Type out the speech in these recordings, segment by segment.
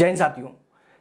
जय हिंद साथियों,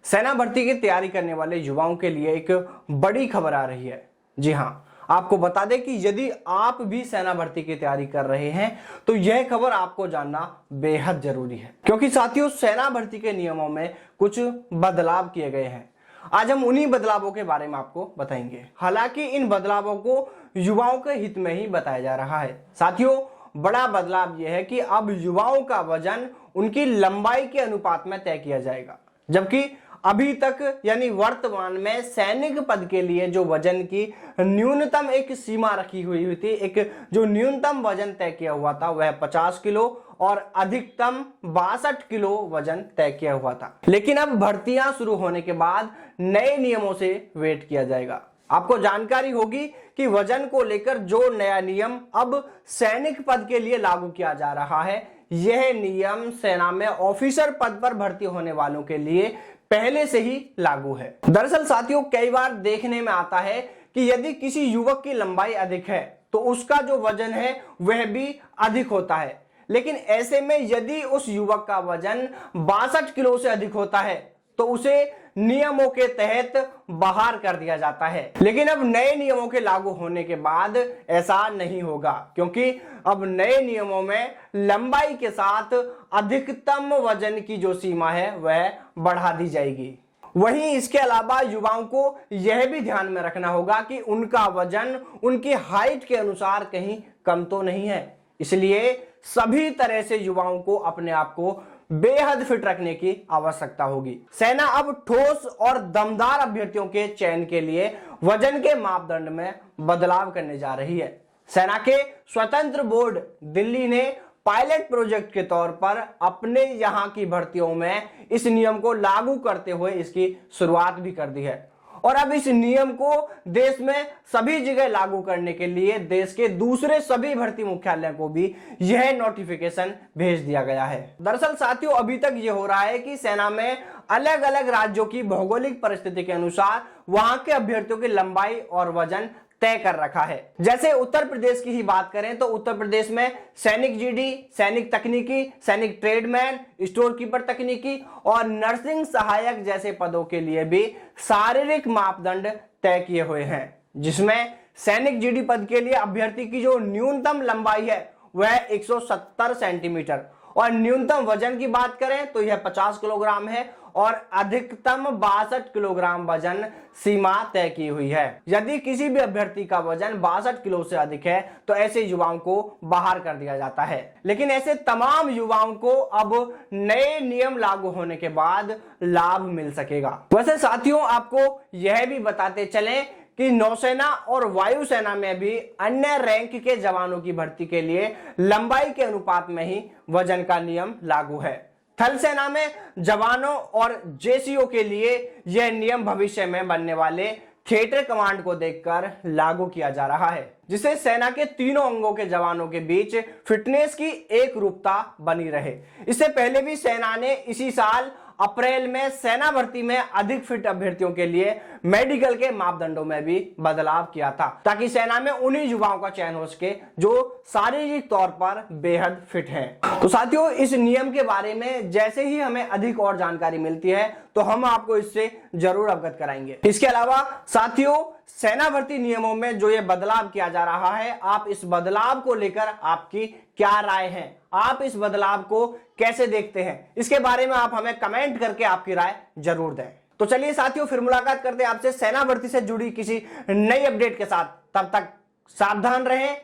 सेना भर्ती की तैयारी करने वाले युवाओं के लिए एक बड़ी खबर आ रही है। जी हाँ, आपको बता दें कि यदि आप भी सेना भर्ती की तैयारी कर रहे हैं तो यह खबर आपको जानना बेहद जरूरी है, क्योंकि साथियों सेना भर्ती के नियमों में कुछ बदलाव किए गए हैं। आज हम उन्हीं बदलावों के बारे में आपको बताएंगे। हालांकि इन बदलावों को युवाओं के हित में ही बताया जा रहा है। साथियों, बड़ा बदलाव यह है कि अब युवाओं का वजन उनकी लंबाई के अनुपात में तय किया जाएगा, जबकि अभी तक यानी वर्तमान में सैनिक पद के लिए जो वजन की न्यूनतम एक सीमा रखी हुई थी, एक जो न्यूनतम वजन तय किया हुआ था वह 50 किलो और अधिकतम 62 किलो वजन तय किया हुआ था। लेकिन अब भर्तियां शुरू होने के बाद नए नियमों से वेट किया जाएगा। आपको जानकारी होगी कि वजन को लेकर जो नया नियम अब सैनिक पद के लिए लागू किया जा रहा है, यह नियम सेना में ऑफिसर पद पर भर्ती होने वालों के लिए पहले से ही लागू है। दरअसल साथियों, कई बार देखने में आता है कि यदि किसी युवक की लंबाई अधिक है तो उसका जो वजन है वह भी अधिक होता है। लेकिन ऐसे में यदि उस युवक का वजन 62 किलो से अधिक होता है तो उसे नियमों के तहत बाहर कर दिया जाता है। लेकिन अब नए नियमों के लागू होने के बाद ऐसा नहीं होगा, क्योंकि अब नए नियमों में लंबाई के साथ अधिकतम वजन की जो सीमा है वह बढ़ा दी जाएगी। वहीं इसके अलावा युवाओं को यह भी ध्यान में रखना होगा कि उनका वजन उनकी हाइट के अनुसार कहीं कम तो नहीं है। इसलिए सभी तरह से युवाओं को अपने आप को बेहद फिट रखने की आवश्यकता होगी। सेना अब ठोस और दमदार अभ्यर्थियों के चयन के लिए वजन के मापदंड में बदलाव करने जा रही है। सेना के स्वतंत्र बोर्ड दिल्ली ने पायलट प्रोजेक्ट के तौर पर अपने यहां की भर्तियों में इस नियम को लागू करते हुए इसकी शुरुआत भी कर दी है। और अब इस नियम को देश में सभी जगह लागू करने के लिए देश के दूसरे सभी भर्ती मुख्यालयों को भी यह नोटिफिकेशन भेज दिया गया है। दरअसल साथियों, अभी तक यह हो रहा है कि सेना में अलग अलग राज्यों की भौगोलिक परिस्थिति के अनुसार वहां के अभ्यर्थियों की लंबाई और वजन तय कर रखा है। जैसे उत्तर प्रदेश की ही बात करें तो उत्तर प्रदेश में सैनिक जीडी, सैनिक तकनीकी, सैनिक ट्रेडमैन, स्टोर कीपर तकनीकी और नर्सिंग सहायक जैसे पदों के लिए भी शारीरिक मापदंड तय किए हुए हैं, जिसमें सैनिक जीडी पद के लिए अभ्यर्थी की जो न्यूनतम लंबाई है वह 170 सेंटीमीटर और न्यूनतम वजन की बात करें तो यह 50 किलोग्राम है और अधिकतम 62 किलोग्राम वजन सीमा तय की हुई है। यदि किसी भी अभ्यर्थी का वजन 62 किलो से अधिक है तो ऐसे युवाओं को बाहर कर दिया जाता है। लेकिन ऐसे तमाम युवाओं को अब नए नियम लागू होने के बाद लाभ मिल सकेगा। वैसे साथियों, आपको यह भी बताते चलें कि नौसेना और वायुसेना में भी अन्य रैंक के जवानों की भर्ती के लिए लंबाई के अनुपात में ही वजन का नियम लागू है। थल सेना में जवानों और जेसीओ के लिए यह नियम भविष्य में बनने वाले थिएटर कमांड को देखकर लागू किया जा रहा है, जिससे सेना के तीनों अंगों के जवानों के बीच फिटनेस की एक रूपता बनी रहे। इससे पहले भी सेना ने इसी साल अप्रैल में सेना भर्ती में अधिक फिट अभ्यर्थियों के लिए मेडिकल के मापदंडों में भी बदलाव किया था, ताकि सेना में उन्हीं युवाओं का चयन हो सके जो शारीरिक तौर पर बेहद फिट हैं। तो साथियों, इस नियम के बारे में जैसे ही हमें अधिक और जानकारी मिलती है तो हम आपको इससे जरूर अवगत कराएंगे। इसके अलावा साथियों, सेना भर्ती नियमों में जो ये बदलाव किया जा रहा है, आप इस बदलाव को लेकर आपकी क्या राय है, आप इस बदलाव को कैसे देखते हैं, इसके बारे में आप हमें कमेंट करके आपकी राय जरूर दें। तो चलिए साथियों, फिर मुलाकात करते हैं आपसे सेना भर्ती से जुड़ी किसी नई अपडेट के साथ। तब तक सावधान रहें,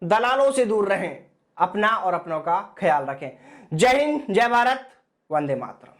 दलालों से दूर रहें, अपना और अपनों का ख्याल रखें। जय हिंद, जय भारत, वंदे मातरम।